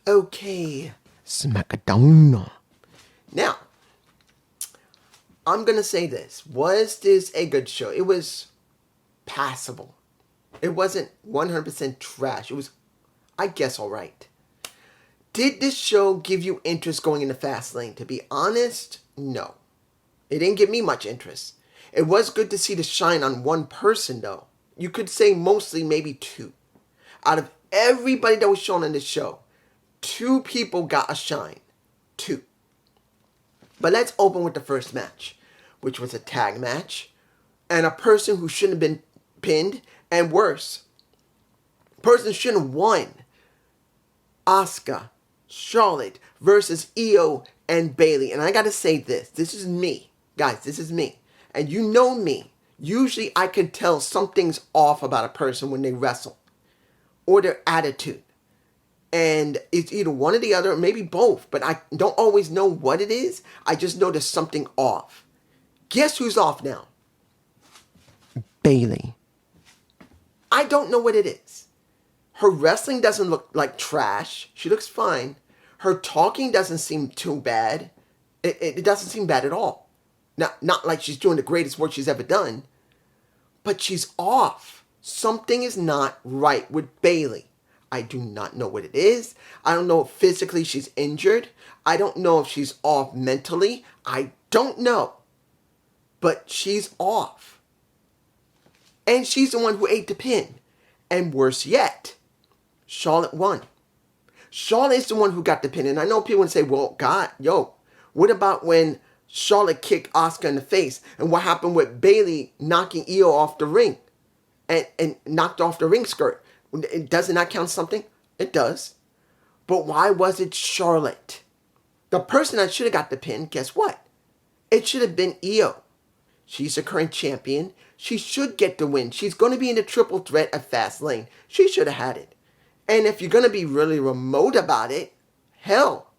Okay, Smackdown. Now, I'm going to say this. Was this a good show? It was passable. It wasn't 100% trash. It was, I guess, alright. Did this show give you interest going into Fastlane? To be honest, no. It didn't give me much interest. It was good to see the shine on one person, though. You could say mostly maybe two. Out of everybody that was shown on this show, two people got a shine. Two. But let's open with the first match, which was a tag match, and a person who shouldn't have been pinned, and worse, person shouldn't have won. Asuka, Charlotte versus Io and Bayley. And I gotta say this. This is me. Guys, this is me. And you know me. Usually I can tell something's off about a person when they wrestle. Or their attitude. And it's either one or the other, or maybe both. But I don't always know what it is. I just know there's something off. Guess who's off now? Bayley. I don't know what it is. Her wrestling doesn't look like trash. She looks fine. Her talking doesn't seem too bad. It doesn't seem bad at all. Not like she's doing the greatest work she's ever done. But she's off. Something is not right with Bayley. I do not know what it is. I don't know if physically she's injured. I don't know if she's off mentally. I don't know. But she's off. And she's the one who ate the pin. And worse yet, Charlotte won. Charlotte is the one who got the pin. And I know people would say, well, God, what about when Charlotte kicked Asuka in the face? And what happened with Bayley knocking Io off the ring? And knocked off the ring skirt? Doesn't that count something? It does. But why was it Charlotte? The person that should have got the pin, guess what? It should have been Io. She's the current champion. She should get the win. She's going to be in the triple threat at Fastlane. She should have had it. And if you're going to be really remote about it, hell,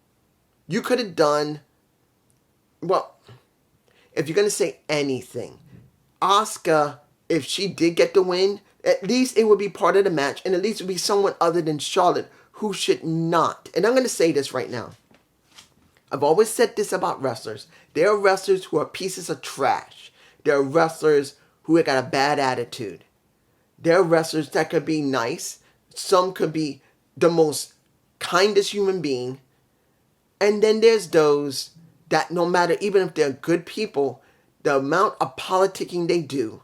you could have done, well, if you're going to say anything, Asuka, if she did get the win, at least it would be part of the match, and at least it would be someone other than Charlotte who should not. And I'm going to say this right now. I've always said this about wrestlers. There are wrestlers who are pieces of trash. There are wrestlers who have got a bad attitude. There are wrestlers that could be nice. Some could be the most kindest human being. And then there's those that no matter, even if they're good people, the amount of politicking they do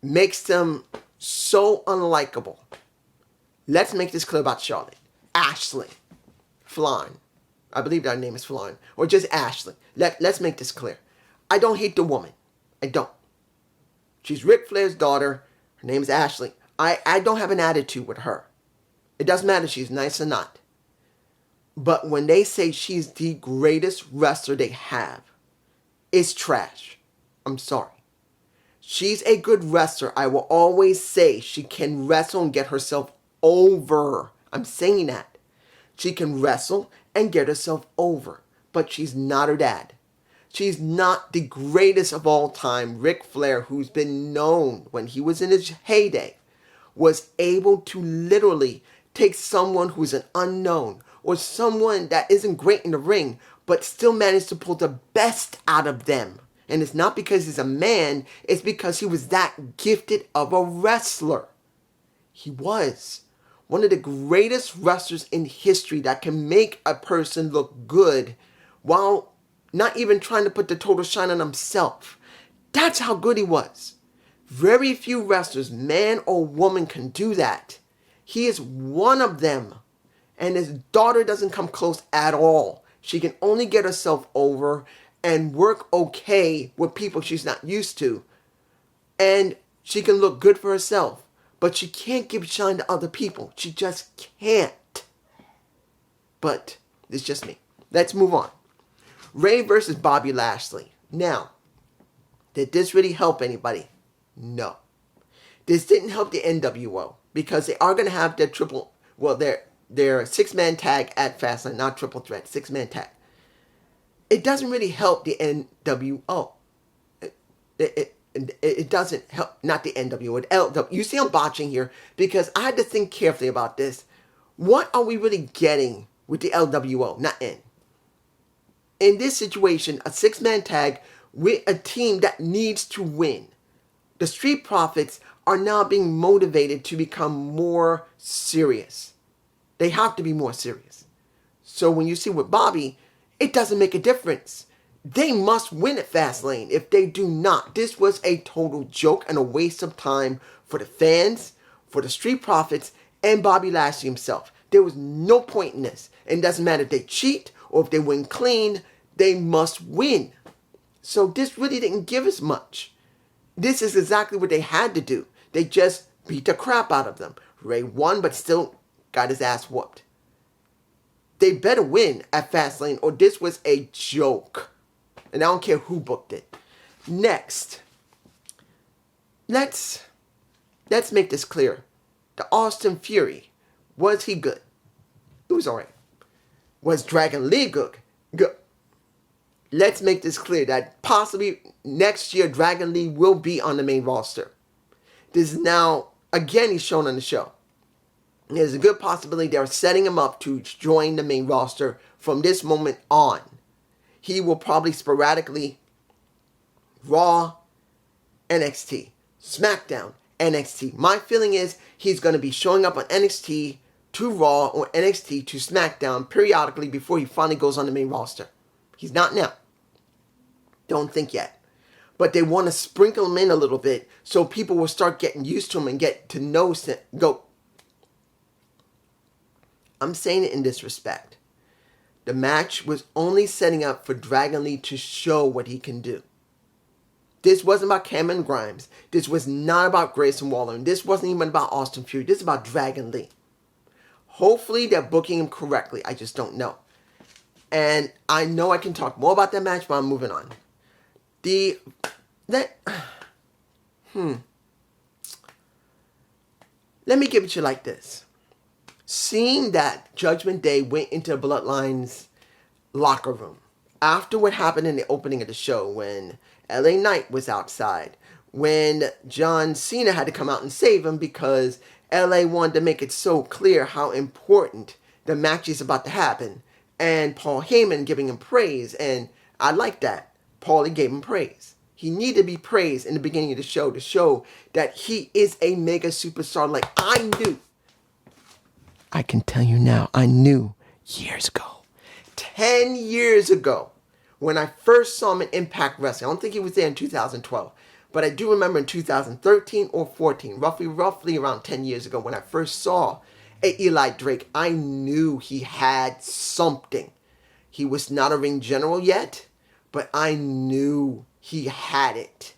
makes them so unlikable. Let's make this clear about Charlotte. Ashley Flan. I believe her name is Flan. Or just Ashley. Let's make this clear. I don't hate the woman. I don't. She's Ric Flair's daughter. Her name is Ashley. I don't have an attitude with her. It doesn't matter if she's nice or not. But when they say she's the greatest wrestler they have, it's trash. I'm sorry. She's a good wrestler. I will always say she can wrestle and get herself over. I'm saying that. She can wrestle and get herself over. But she's not her dad. She's not the greatest of all time. Ric Flair, who's been known when he was in his heyday, was able to literally take someone who's an unknown or someone that isn't great in the ring, but still managed to pull the best out of them. And it's not because he's a man, it's because he was that gifted of a wrestler. He was one of the greatest wrestlers in history that can make a person look good while not even trying to put the total shine on himself. That's how good he was. Very few wrestlers, man or woman, can do that. He is one of them. And his daughter doesn't come close at all. She can only get herself over and work okay with people she's not used to. And she can look good for herself. But she can't give shine to other people. She just can't. But it's just me. Let's move on. Ray versus Bobby Lashley. Now, did this really help anybody? No. This didn't help the NWO. Because they are going to have their six-man tag at Fastlane. Not triple threat. Six-man tag. It doesn't really help the NWO. It doesn't help, not the NWO, LW. You see I'm botching here because I had to think carefully about this. What are we really getting with the LWO, not in. In this situation, a 6-man tag with a team that needs to win. The Street Profits are now being motivated to become more serious. They have to be more serious. So when you see with Bobby, it doesn't make a difference. They must win at Fastlane. If they do not, this was a total joke and a waste of time for the fans, for the Street Profits, and Bobby Lashley himself. There was no point in this. And it doesn't matter if they cheat or if they win clean, they must win. So this really didn't give us much. This is exactly what they had to do. They just beat the crap out of them. Ray won, but still got his ass whooped. They better win at Fastlane or this was a joke. And I don't care who booked it. Next, let's make this clear. The Austin Fury, was he good? It was alright. Was Dragon Lee good? Good. Let's make this clear that possibly next year Dragon Lee will be on the main roster. This is now, again, he's shown on the show. There's a good possibility they're setting him up to join the main roster from this moment on. He will probably sporadically Raw, NXT, SmackDown, NXT. My feeling is he's going to be showing up on NXT to Raw or NXT to SmackDown periodically before he finally goes on the main roster. He's not now. Don't think yet. But they want to sprinkle him in a little bit so people will start getting used to him and get to know him. I'm saying it in disrespect. The match was only setting up for Dragon Lee to show what he can do. This wasn't about Cameron Grimes. This was not about Grayson Waller. And this wasn't even about Austin Fury. This is about Dragon Lee. Hopefully they're booking him correctly. I just don't know. And I know I can talk more about that match, but I'm moving on. Let me give it to you like this. Seeing that Judgment Day went into Bloodline's locker room after what happened in the opening of the show when LA Knight was outside, when John Cena had to come out and save him because LA wanted to make it so clear how important the match is about to happen, and Paul Heyman giving him praise, and I like that. Paulie gave him praise. He needed to be praised in the beginning of the show to show that he is a mega superstar like I knew. I can tell you now, I knew years ago. 10 years ago, when I first saw him in Impact Wrestling. I don't think he was there in 2012. But I do remember in 2013 or 14, roughly around 10 years ago, when I first saw Eli Drake, I knew he had something. He was not a ring general yet, but I knew he had it.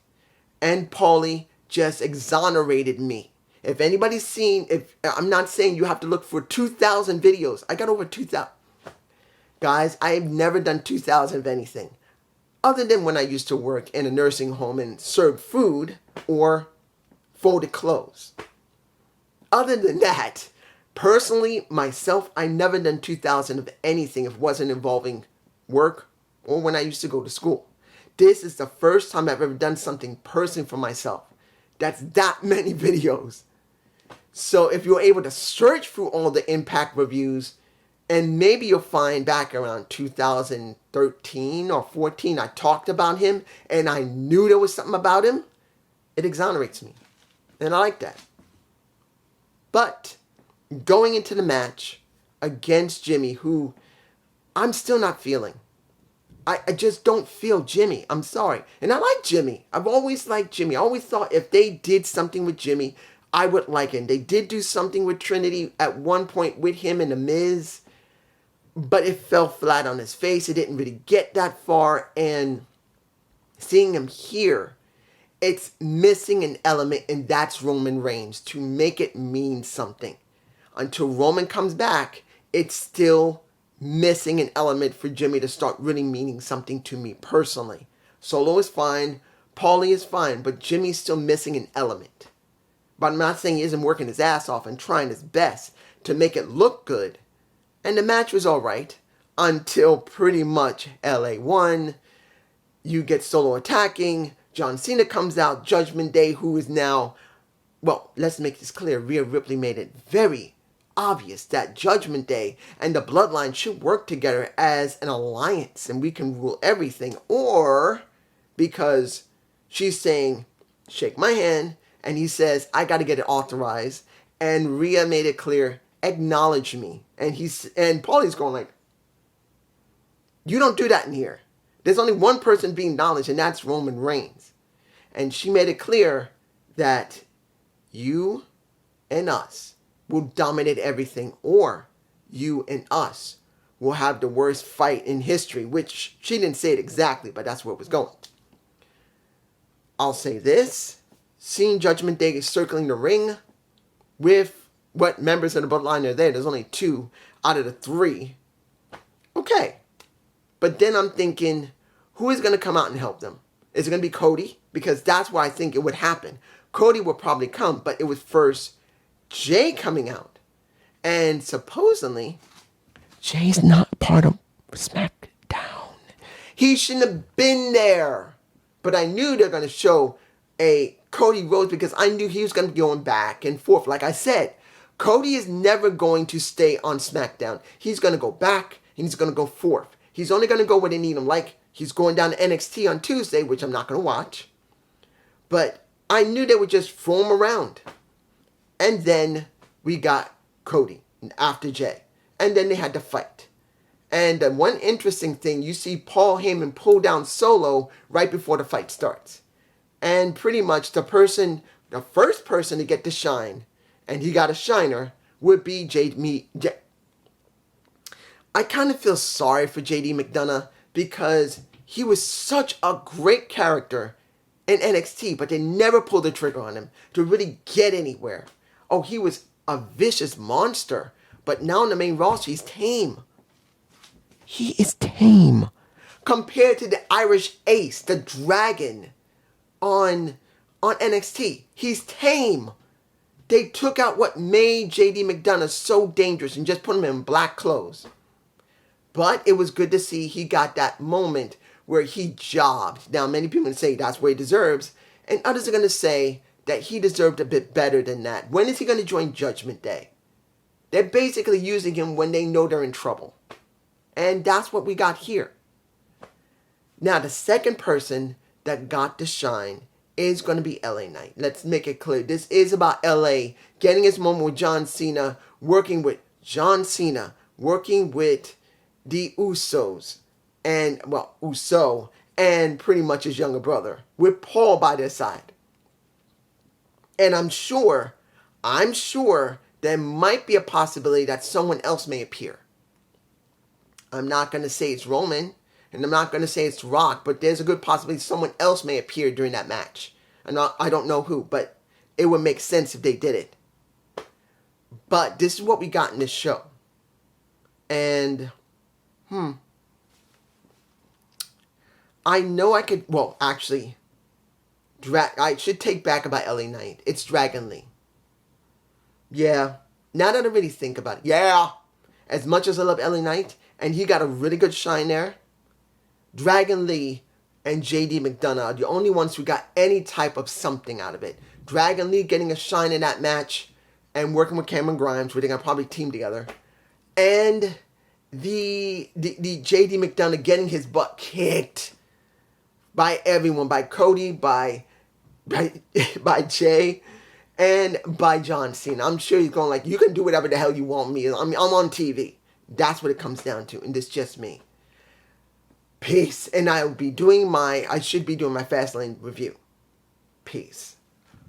And Paulie just exonerated me. If anybody's seen, I'm not saying you have to look for 2,000 videos. I got over 2,000. Guys, I have never done 2,000 of anything. Other than when I used to work in a nursing home and serve food or folded clothes. Other than that, personally, myself, I never done 2,000 of anything if it wasn't involving work or when I used to go to school. This is the first time I've ever done something personally for myself. That's that many videos. So if you're able to search through all the Impact reviews, and maybe you'll find back around 2013 or 14, I talked about him, and I knew there was something about him, it exonerates me. And I like that. But going into the match against Jimmy, who I'm still not feeling. I just don't feel Jimmy. I'm sorry. And I like Jimmy. I've always liked Jimmy. I always thought if they did something with Jimmy, I would like him. They did do something with Trinity at one point with him and The Miz, but it fell flat on his face. It didn't really get that far. And seeing him here, it's missing an element, and that's Roman Reigns to make it mean something. Until Roman comes back, it's still missing an element for Jimmy to start really meaning something to me personally. Solo is fine, Paulie is fine, but Jimmy's still missing an element. But I'm not saying he isn't working his ass off and trying his best to make it look good. And the match was alright until pretty much LA won. You get Solo attacking, John Cena comes out, Judgment Day, who is now, well, let's make this clear, Rhea Ripley made it very obvious that Judgment Day and the Bloodline should work together as an alliance and we can rule everything. Or because she's saying, shake my hand, and he says, I got to get it authorized. And Rhea made it clear, acknowledge me. And Paulie's going like, you don't do that in here. There's only one person being acknowledged, and that's Roman Reigns. And she made it clear that you and us will dominate everything, or you and us will have the worst fight in history, which she didn't say it exactly, but that's where it was going. I'll say this, seeing Judgment Day circling the ring with what members of the Bloodline are there's only 2 out of the 3. Okay. But then I'm thinking, who is going to come out and help them? Is it going to be Cody? Because that's where I think it would happen. Cody will probably come, but it was first Jay coming out. And supposedly, Jay's not part of Smackdown. He shouldn't have been there. But I knew they're going to show a Cody Rhodes because I knew he was going to be going back and forth. Like I said, Cody is never going to stay on SmackDown. He's going to go back and he's going to go forth. He's only going to go where they need him. Like he's going down to NXT on Tuesday, which I'm not going to watch. But I knew they would just throw him around. And then we got Cody after Jay. And then they had to fight. And one interesting thing, you see Paul Heyman pull down Solo right before the fight starts. And pretty much the first person to get the shine, and he got a shiner, would be I kind of feel sorry for JD McDonough because he was such a great character in NXT, but they never pulled the trigger on him to really get anywhere. Oh, he was a vicious monster, but now in the main roster, he's tame. He is tame compared to the Irish Ace, the Dragon, on NXT. He's tame. They took out what made JD McDonough so dangerous and just put him in black clothes. But it was good to see he got that moment where he jobbed. Now, many people say that's what he deserves, and others are going to say that he deserved a bit better than that. When is he going to join Judgment Day? They're basically using him when they know they're in trouble. And that's what we got here. Now, the second person that got the shine is going to be LA Knight. Let's make it clear. This is about LA getting his moment with John Cena, working with the Usos, and pretty much his younger brother, with Paul by their side. And I'm sure there might be a possibility that someone else may appear. I'm not going to say it's Roman, and I'm not going to say it's Rock, but there's a good possibility someone else may appear during that match. And I don't know who, but it would make sense if they did it. But this is what we got in this show. And, I know I could, I should take back about LA Knight. It's Dragon Lee. Yeah, now that I really think about it, yeah, as much as I love LA Knight, and he got a really good shine there, Dragon Lee and JD McDonough are the only ones who got any type of something out of it. Dragon Lee getting a shine in that match and working with Cameron Grimes, where they're going to probably team together. And the JD McDonough getting his butt kicked by everyone, by Cody, by Jay, and by John Cena. I'm sure he's going like, you can do whatever the hell you want me. I'm on TV. That's what it comes down to, and this is just me. Peace. And I should be doing my fastlane review. Peace.